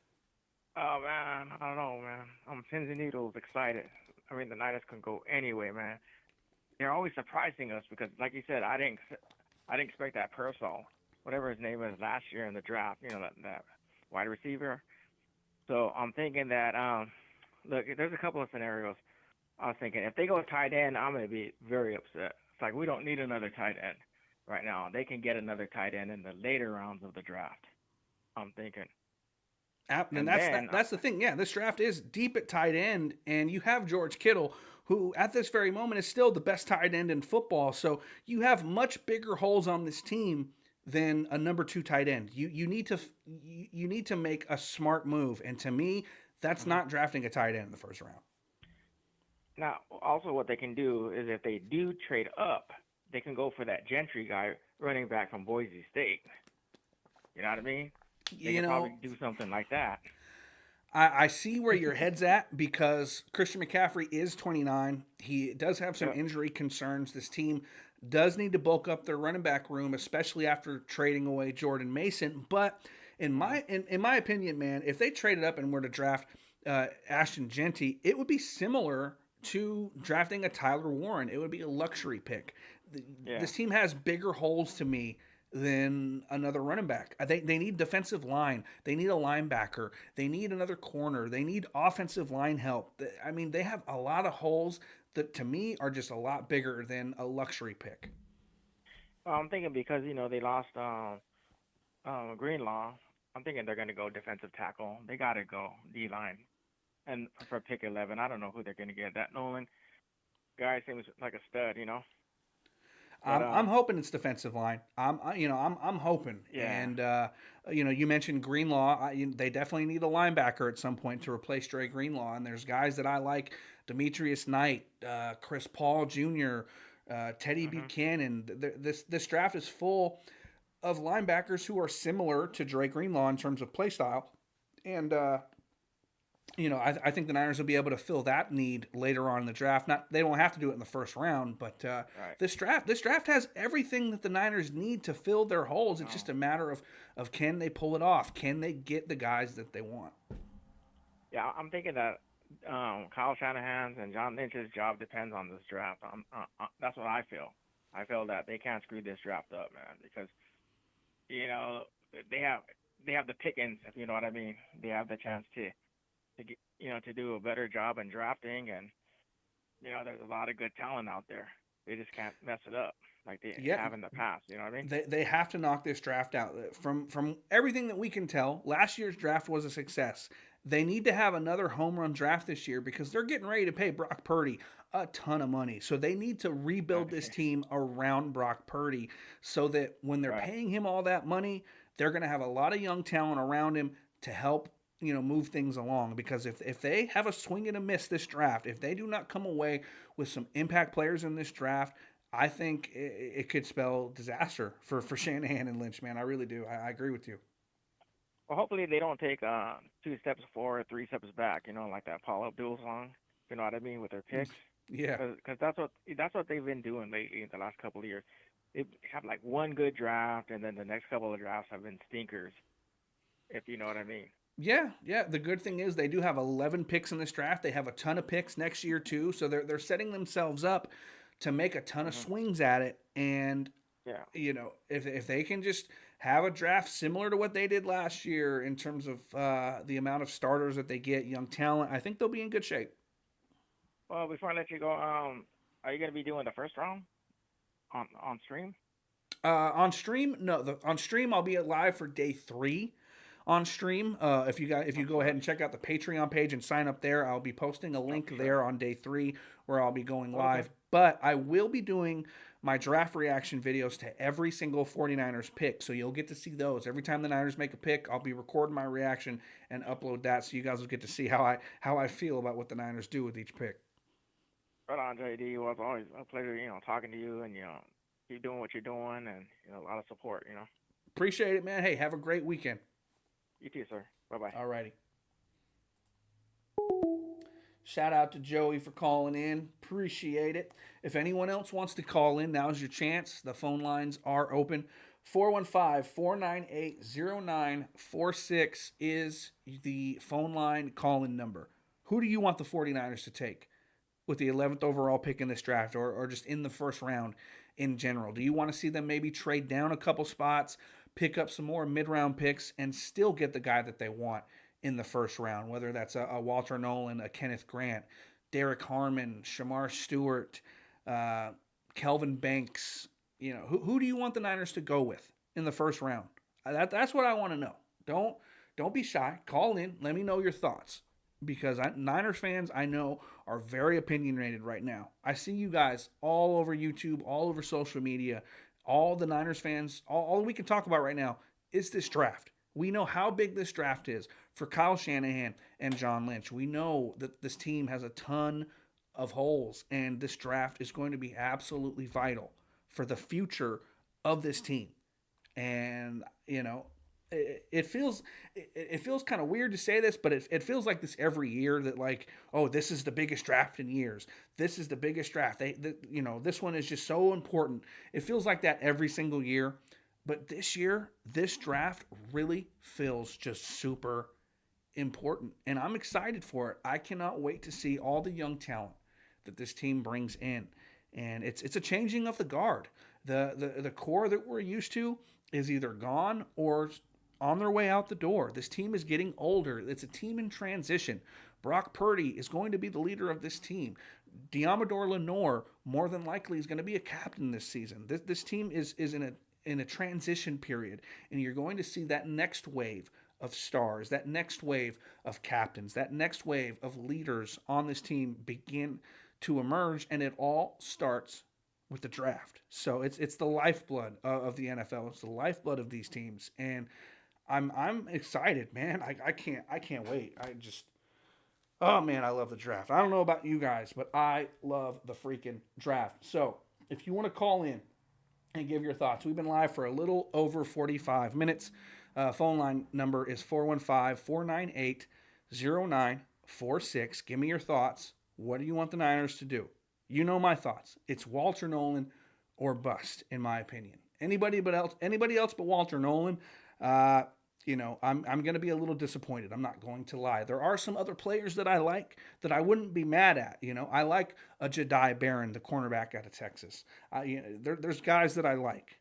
Oh man, I don't know, man. I'm pins and needles excited. I mean, the Niners can go anyway, man. They're always surprising us because, like you said, I didn't expect that Pearsall, whatever his name is, last year in the draft. You know that wide receiver. So I'm thinking that look, there's a couple of scenarios. I was thinking if they go tight end, I'm gonna be very upset. It's like we don't need another tight end right now. They can get another tight end in the later rounds of the draft. I'm thinking. And And that's the thing. Yeah, this draft is deep at tight end, and you have George Kittle, who at this very moment is still the best tight end in football. So you have much bigger holes on this team than a number 2 tight end. You need to make a smart move, and to me, that's not drafting a tight end in the first round. Now, also what they can do is if they do trade up, they can go for that Gentry guy running back from Boise State. You know what I mean? They You can know, probably do something like that. I see where your head's at because Christian McCaffrey is 29. He does have some Yeah. injury concerns. This team does need to bulk up their running back room, especially after trading away Jordan Mason. But in my opinion, man, if they traded up and were to draft Ashton Genty, it would be similar to drafting a Tyler Warren. It would be a luxury pick. Yeah. This team has bigger holes to me than another running back. They need defensive line. They need a linebacker. They need another corner. They need offensive line help. I mean, they have a lot of holes that to me are just a lot bigger than a luxury pick. Well, I'm thinking because they lost Greenlaw. I'm thinking they're going to go defensive tackle. They got to go D line. And for pick 11, I don't know who they're going to get. That Nolan guy seems like a stud. But, I'm hoping it's defensive line. I'm hoping. Yeah. And you mentioned Greenlaw. They definitely need a linebacker at some point to replace Dre Greenlaw. And there's guys that I like: Demetrius Knight, Chris Paul Jr., Teddy Buchanan. This draft is full of linebackers who are similar to Dre Greenlaw in terms of play style. And I think the Niners will be able to fill that need later on in the draft. They don't have to do it in the first round, but Right. this draft has everything that the Niners need to fill their holes. It's just a matter of can they pull it off? Can they get the guys that they want? Yeah, I'm thinking that Kyle Shanahan's and John Lynch's job depends on this draft. That's what I feel. I feel that they can't screw this draft up, man, because they have the pickings, if you know what I mean. They have the chance to get, to do a better job in drafting, and there's a lot of good talent out there. They just can't mess it up like they have in the past. You know what I mean? They have to knock this draft out. From everything that we can tell, last year's draft was a success. They need to have another home run draft this year because they're getting ready to pay Brock Purdy a ton of money. So they need to rebuild this team around Brock Purdy so that when they're paying him all that money, they're going to have a lot of young talent around him to help move things along. Because if they have a swing and a miss this draft, if they do not come away with some impact players in this draft, I think it could spell disaster for Shanahan and Lynch, man. I really do. I agree with you. Well, hopefully they don't take 2 steps forward, 3 steps back. Like that Paul Abdul song. You know what I mean, with their picks. Yeah. Because that's what they've been doing lately in the last couple of years. They have like one good draft, and then the next couple of drafts have been stinkers. If you know what I mean. Yeah. The good thing is they do have 11 picks in this draft. They have a ton of picks next year too, so they're setting themselves up to make a ton of swings at it. And if they can just have a draft similar to what they did last year in terms of the amount of starters that they get, young talent, I think they'll be in good shape. Well, before I let you go, are you going to be doing the first round on stream? On stream, no. On stream, I'll be live for day 3. On stream, if you go ahead and check out the Patreon page and sign up there, I'll be posting a link there on day 3 where I'll be going live. But I will be doing my draft reaction videos to every single 49ers pick. So you'll get to see those. Every time the Niners make a pick, I'll be recording my reaction and upload that so you guys will get to see how I feel about what the Niners do with each pick. Right on, JD. It was always a pleasure, talking to you, and keep doing what you're doing, and a lot of support. Appreciate it, man. Hey, have a great weekend. You too, sir. Bye bye. All righty. Shout out to Joey for calling in. Appreciate it. If anyone else wants to call in, now's your chance. The phone lines are open. 415-498-0946 is the phone line call-in number. Who do you want the 49ers to take with the 11th overall pick in this draft, or just in the first round in general? Do you want to see them maybe trade down a couple spots, pick up some more mid-round picks, and still get the guy that they want in the first round, whether that's a Walter Nolan, a Kenneth Grant, Derek Harmon, Shamar Stewart, Kelvin Banks? Who do you want the Niners to go with in the first round? That's what I want to know. Don't be shy. Call in. Let me know your thoughts, because Niners fans, I know, are very opinionated right now. I see you guys all over YouTube, all over social media. All the Niners fans, all we can talk about right now is this draft. We know how big this draft is for Kyle Shanahan and John Lynch. We know that this team has a ton of holes, and this draft is going to be absolutely vital for the future of this team. And, it feels kind of weird to say this, but it feels like this every year, that like, oh, this is the biggest draft in years. This is the biggest draft. This one is just so important. It feels like that every single year. But this year, this draft really feels just super important, and I'm excited for it. I cannot wait to see all the young talent that this team brings in, and it's a changing of the guard. The core that we're used to is either gone or on their way out the door. This team is getting older. It's a team in transition. Brock Purdy is going to be the leader of this team. Diamador Lenore more than likely is going to be a captain this season. This team is in a transition period, and you're going to see that next wave of stars, that next wave of captains, that next wave of leaders on this team begin to emerge, and it all starts with the draft. So it's the lifeblood of the NFL. It's the lifeblood of these teams, and I'm excited, man. I can't wait. Oh man, I love the draft. I don't know about you guys, but I love the freaking draft. So if you want to call in and give your thoughts, we've been live for a little over 45 minutes. Phone line number is 415-498-0946. Give me your thoughts. What do you want the Niners to do? You know my thoughts. It's Walter Nolan or bust, in my opinion. Anybody else but Walter Nolan, I'm going to be a little disappointed. I'm not going to lie. There are some other players that I like that I wouldn't be mad at. I like a Jedi Barron, the cornerback out of Texas. There's guys that I like.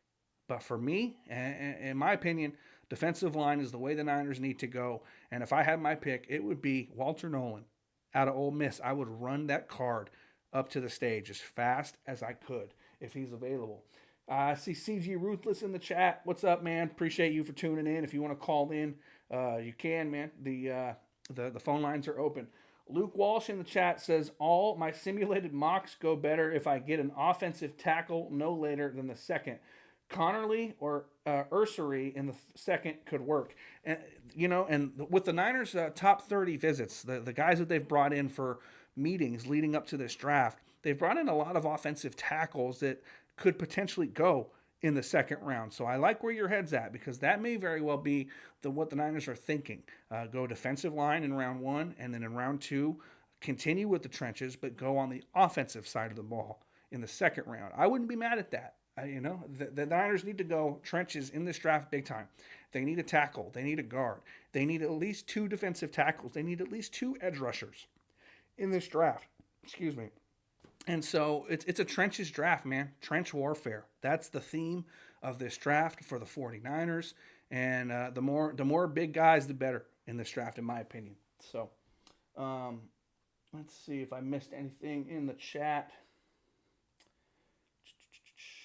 But for me, in my opinion, defensive line is the way the Niners need to go. And if I had my pick, it would be Walter Nolan out of Ole Miss. I would run that card up to the stage as fast as I could if he's available. I see CG Ruthless in the chat. What's up, man? Appreciate you for tuning in. If you want to call in, you can, man. The phone lines are open. Luke Walsh in the chat says, all my simulated mocks go better if I get an offensive tackle no later than the second. Connerly or Ursery in the second could work. And, and with the Niners' top 30 visits, the guys that they've brought in for meetings leading up to this draft, they've brought in a lot of offensive tackles that could potentially go in the second round. So I like where your head's at, because that may very well be what the Niners are thinking. Go defensive line in round 1, and then in round 2, continue with the trenches, but go on the offensive side of the ball in the second round. I wouldn't be mad at that. The Niners need to go trenches in this draft big time. They need a tackle. They need a guard. They need at least 2 defensive tackles. They need at least 2 edge rushers in this draft. Excuse me. And so it's a trenches draft, man. Trench warfare. That's the theme of this draft for the 49ers. And the more big guys, the better in this draft, in my opinion. So let's see if I missed anything in the chat.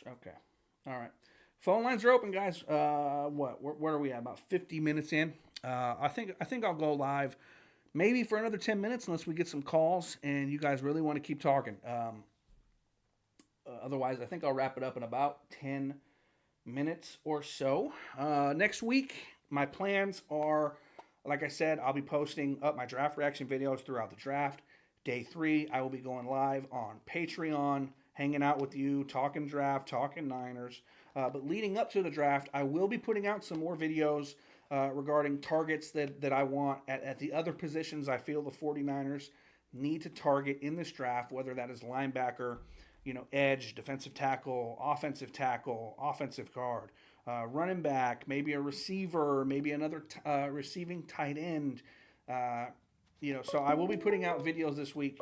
Okay. All right. Phone lines are open, guys. Where are we at? About 50 minutes in. I think I'll go live maybe for another 10 minutes unless we get some calls and you guys really want to keep talking. Otherwise, I think I'll wrap it up in about 10 minutes or so. Next week, my plans are, like I said, I'll be posting up my draft reaction videos throughout the draft. Day 3, I will be going live on Patreon, hanging out with you, talking draft, talking Niners. But leading up to the draft, I will be putting out some more videos regarding targets that I want at the other positions I feel the 49ers need to target in this draft, whether that is linebacker, edge, defensive tackle, offensive guard, running back, maybe a receiver, maybe another receiving tight end. So I will be putting out videos this week.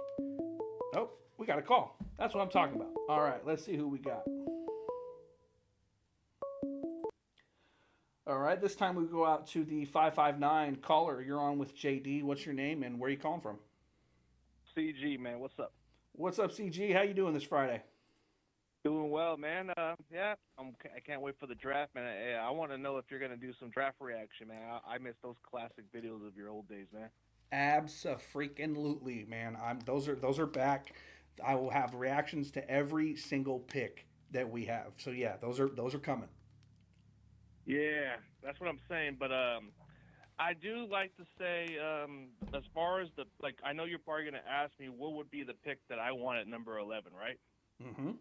Oh, we got a call. That's what I'm talking about. All right, let's see who we got. All right, this time we go out to the 559 caller. You're on with JD. What's your name and where are you calling from? CG, man, what's up? What's up, CG? How you doing this Friday? Doing well, man. Yeah, I can't wait for the draft, man. I want to know if you're gonna do some draft reaction, man. I miss those classic videos of your old days, man. Abso-freaking-lutely, man. Those are back. I will have reactions to every single pick that we have. So yeah, those are coming. Yeah, that's what I'm saying. But I do like to say, as far as I know you're probably gonna ask me what would be the pick that I want at number 11, right? Mm-hmm.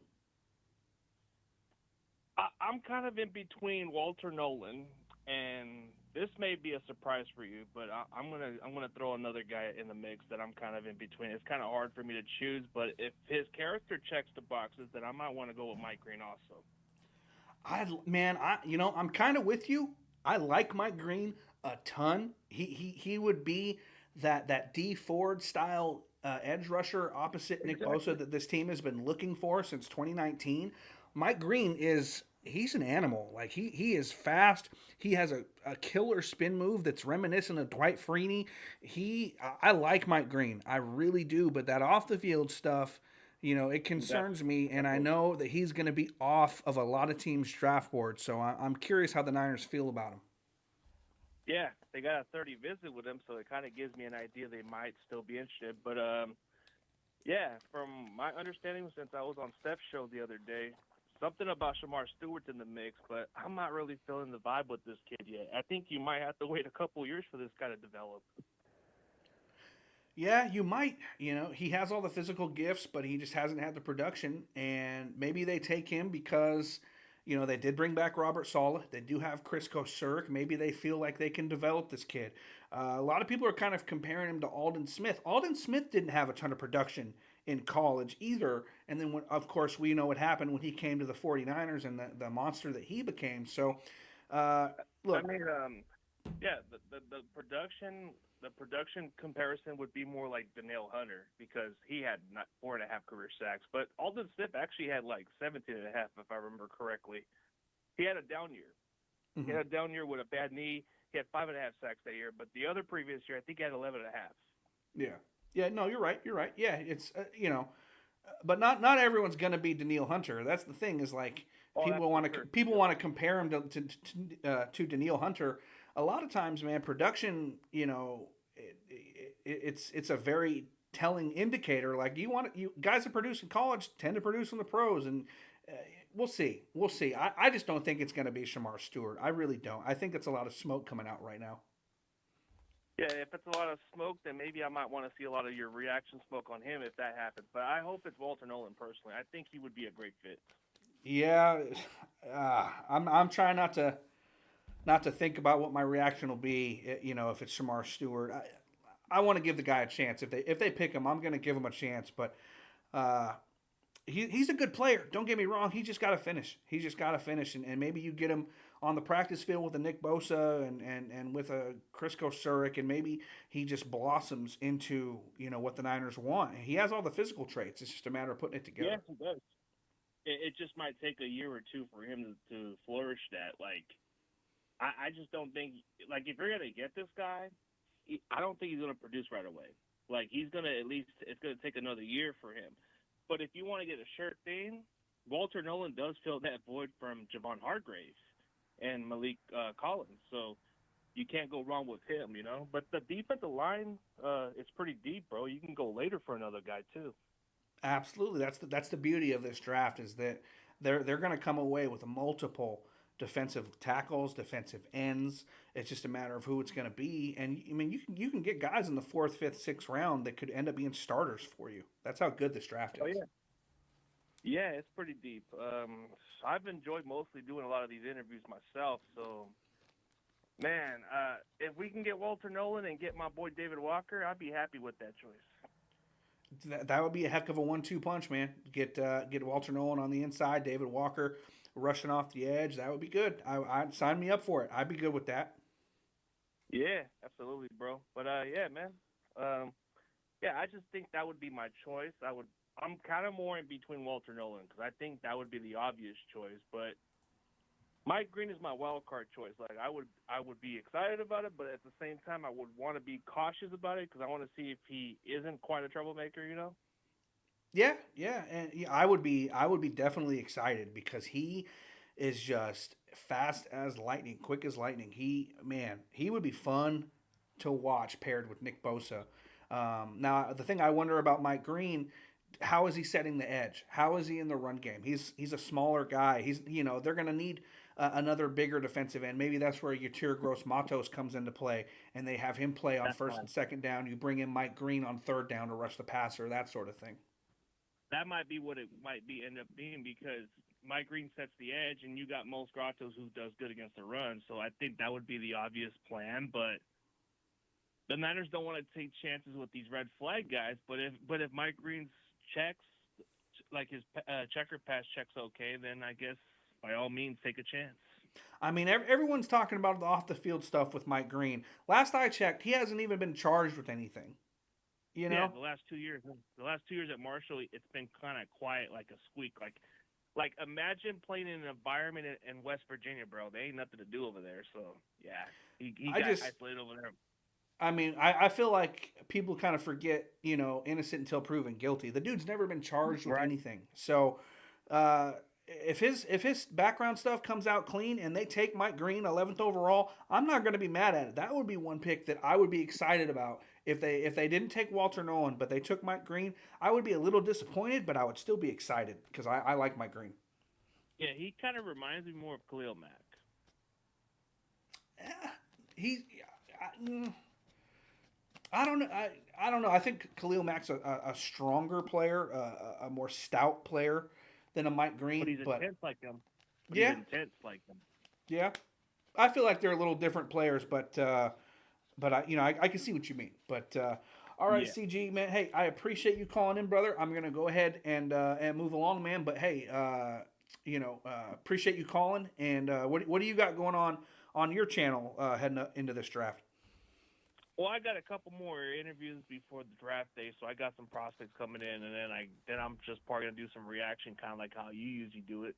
I'm kind of in between Walter Nolan, and this may be a surprise for you, but I'm gonna throw another guy in the mix that I'm kind of in between. It's kind of hard for me to choose, but if his character checks the boxes, then I might want to go with Mike Green also. I'm kind of with you. I like Mike Green a ton. He would be that D Ford style edge rusher opposite Nick Bosa that this team has been looking for since 2019. Mike Green he's an animal. Like he is fast. He has a killer spin move that's reminiscent of Dwight Freeney. I like Mike Green. I really do. But that off the field stuff, it concerns me, and I know that he's going to be off of a lot of teams' draft boards. So I'm curious how the Niners feel about him. Yeah, they got a 30 visit with him, so it kind of gives me an idea they might still be interested. But yeah, from my understanding, since I was on Steph's show the other day, something about Shamar Stewart's in the mix, but I'm not really feeling the vibe with this kid yet. I think you might have to wait a couple years for this guy to develop. Yeah, you might. He has all the physical gifts, but he just hasn't had the production. And maybe they take him because, they did bring back Robert Saleh. They do have Chris Kosurik. Maybe they feel like they can develop this kid. A lot of people are kind of comparing him to Aldon Smith. Aldon Smith didn't have a ton of production in college either. And then, of course, we know what happened when he came to the 49ers and the monster that he became. So, look. I mean, yeah, the production comparison would be more like Danielle Hunter because he had not 4.5 career sacks. But Aldon Smith actually had like 17.5, if I remember correctly. He had a down year. Mm-hmm. He had a down year with a bad knee. He had 5.5 sacks that year. But the other previous year, I think he had 11.5. Yeah. Yeah, no, you're right. You're right. Yeah, it's but not everyone's going to be Danielle Hunter. That's the thing is like people want to compare him to Danielle Hunter. A lot of times, man, production, it's a very telling indicator. Like you guys that produce in college tend to produce in the pros, and we'll see. I just don't think it's going to be Shamar Stewart. I really don't. I think it's a lot of smoke coming out right now. Yeah, if it's a lot of smoke, then maybe I might want to see a lot of your reaction smoke on him if that happens. But I hope it's Walter Nolan personally. I think he would be a great fit. Yeah, I'm trying not to think about what my reaction will be. If it's Shamar Stewart, I want to give the guy a chance. If they pick him, I'm going to give him a chance. But he's a good player. Don't get me wrong. He just got to finish. And maybe you get him on the practice field with a Nick Bosa and with a Chris Kosurik, and maybe he just blossoms into what the Niners want. He has all the physical traits. It's just a matter of putting it together. Yes, he does. It just might take a year or two for him to flourish that. Like, I just don't think, like, if you're going to get this guy, I don't think he's going to produce right away. Like, he's going to it's going to take another year for him. But if you want to get a sure thing, Walter Nolan does fill that void from Javon Hargrave and Malik Collins. So you can't go wrong with him, But the defensive line is pretty deep, bro. You can go later for another guy, too. Absolutely. That's the beauty of this draft is that they're going to come away with multiple defensive tackles, defensive ends. It's just a matter of who it's going to be. And I mean, you can get guys in the fourth, fifth, sixth round that could end up being starters for you. That's how good this draft is. Oh yeah. Yeah, it's pretty deep. I've enjoyed mostly doing a lot of these interviews myself. So, man, if we can get Walter Nolan and get my boy David Walker, I'd be happy with that choice. That would be a heck of a 1-2 punch, man. Get Walter Nolan on the inside, David Walker rushing off the edge. That would be good. I'd sign me up for it. I'd be good with that. Yeah, absolutely, bro. But yeah, man. Yeah, I just think that would be my choice. I'm kind of more in between Walter Nolan because I think that would be the obvious choice. But Mike Green is my wild card choice. Like I would be excited about it, but at the same time, I would want to be cautious about it because I want to see if he isn't quite a troublemaker. You know? Yeah, yeah, and yeah, I would be definitely excited because he is just fast as lightning, quick as lightning. He would be fun to watch paired with Nick Bosa. Now, the thing I wonder about Mike Green, how is he setting the edge? How is he in the run game? He's a smaller guy. They're going to need another bigger defensive end. Maybe that's where Yatir Gross Matos comes into play, and they have him play on That's first fine. and second down. You bring in Mike Green on third down to rush the passer, that sort of thing. That might be what it might be end up being because Mike Green sets the edge, and you got Mos Gratos who does good against the run. So I think that would be the obvious plan, but the Niners don't want to take chances with these red flag guys. But if Mike Green's checks, like his checker pass checks okay, then I guess by all means take a chance. I mean, everyone's talking about the off the field stuff with Mike Green. Last I checked, he hasn't even been charged with anything. You Yeah, know? the last 2 years at Marshall, it's been kind of quiet, like a squeak. Like imagine playing in an environment in West Virginia, bro. There ain't nothing to do over there. So yeah, he I got just, isolated over there. I mean, I feel like people kind of forget, innocent until proven guilty. The dude's never been charged with Right. anything. So, if his background stuff comes out clean and they take Mike Green 11th overall, I'm not going to be mad at it. That would be one pick that I would be excited about. If they didn't take Walter Nolan, but they took Mike Green, I would be a little disappointed, but I would still be excited because I like Mike Green. Yeah, he kind of reminds me more of Khalil Mack. He's I don't know. I don't know. I think Khalil Mack's a stronger player, a more stout player than a Mike Green. But he's But intense like him. yeah, He's intense like him. yeah, I feel like they're a little different players, but I can see what you mean. But all right, Yeah. CG man. Hey, I appreciate you calling in, brother. I'm gonna go ahead and move along, man. But hey, appreciate you calling. And what do you got going on your channel heading into this draft? Well, I got a couple more interviews before the draft day, so I got some prospects coming in, and then I'm just probably gonna do some reaction, kind of like how you usually do it.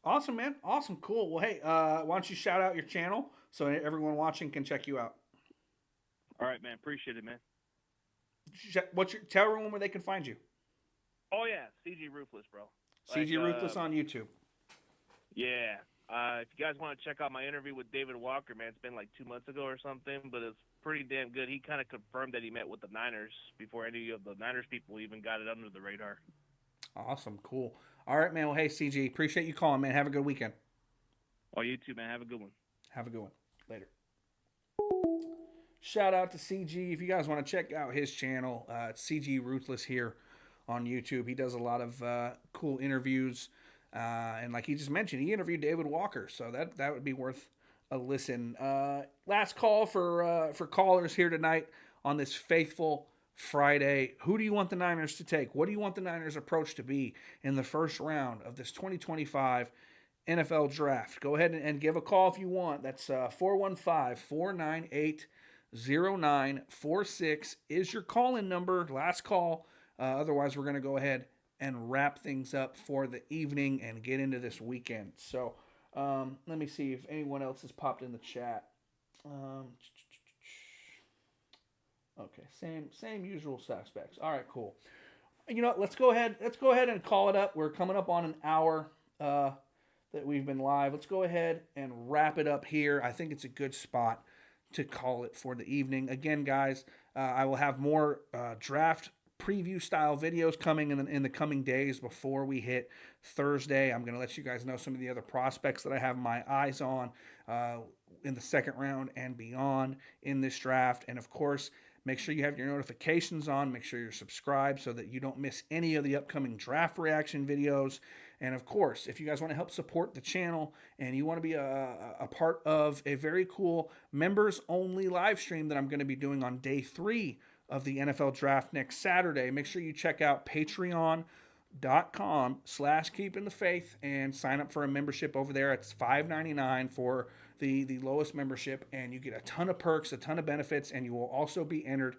Awesome, man. Awesome, cool. Well, hey, why don't you shout out your channel so everyone watching can check you out? All right, man. Appreciate it, man. Tell everyone where they can find you? Oh yeah, CG Ruthless, bro. CG Ruthless on YouTube. Yeah. If you guys want to check out my interview with David Walker, man, it's been like 2 months ago or something, but it's pretty damn good. He kind of confirmed that he met with the Niners before any of the Niners people even got it under the radar. Awesome, cool. All right, man. Well, hey, CG, appreciate you calling, man. Have a good weekend. Oh, you too, man. Have a good one. Have a good one. Later. Shout out to CG. If you guys want to check out his channel, it's CG Ruthless here on YouTube. He does a lot of cool interviews. And like he just mentioned, he interviewed David Walker. So that would be worth a listen. Last call for callers here tonight on this faithful Friday. Who do you want the Niners to take? What do you want the Niners' approach to be in the first round of this 2025 NFL Draft? Go ahead and give a call if you want. That's 415-498-0946 is your call-in number. Last call. Otherwise, we're going to go ahead and wrap things up for the evening and get into this weekend. So let me see if anyone else has popped in the chat. Okay, same usual suspects. All right, cool. You know what? Let's go ahead and call it up. We're coming up on an hour that we've been live. Let's go ahead and wrap it up here. I think it's a good spot to call it for the evening. Again, guys, I will have more draft preview style videos coming in the coming days before we hit Thursday. I'm going to let you guys know some of the other prospects that I have my eyes on in the second round and beyond in this draft. And of course, make sure you have your notifications on. Make sure you're subscribed so that you don't miss any of the upcoming draft reaction videos. And of course, if you guys want to help support the channel and you want to be a part of a very cool members only live stream that I'm going to be doing on day 3 of the NFL draft next Saturday, make sure you check out patreon.com/keepingthefaith and sign up for a membership over there. It's $5.99 for the lowest membership, and you get a ton of perks, a ton of benefits, and you will also be entered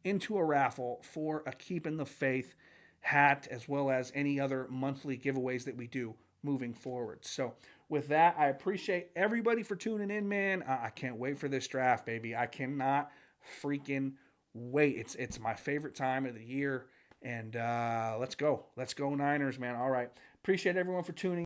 into a raffle for a Keeping the Faith hat, as well as any other monthly giveaways that we do moving forward. So with that, I appreciate everybody for tuning in, man. I can't wait for this draft, baby. I cannot freaking wait. It's my favorite time of the year, and let's go Niners, man. All right, appreciate everyone for tuning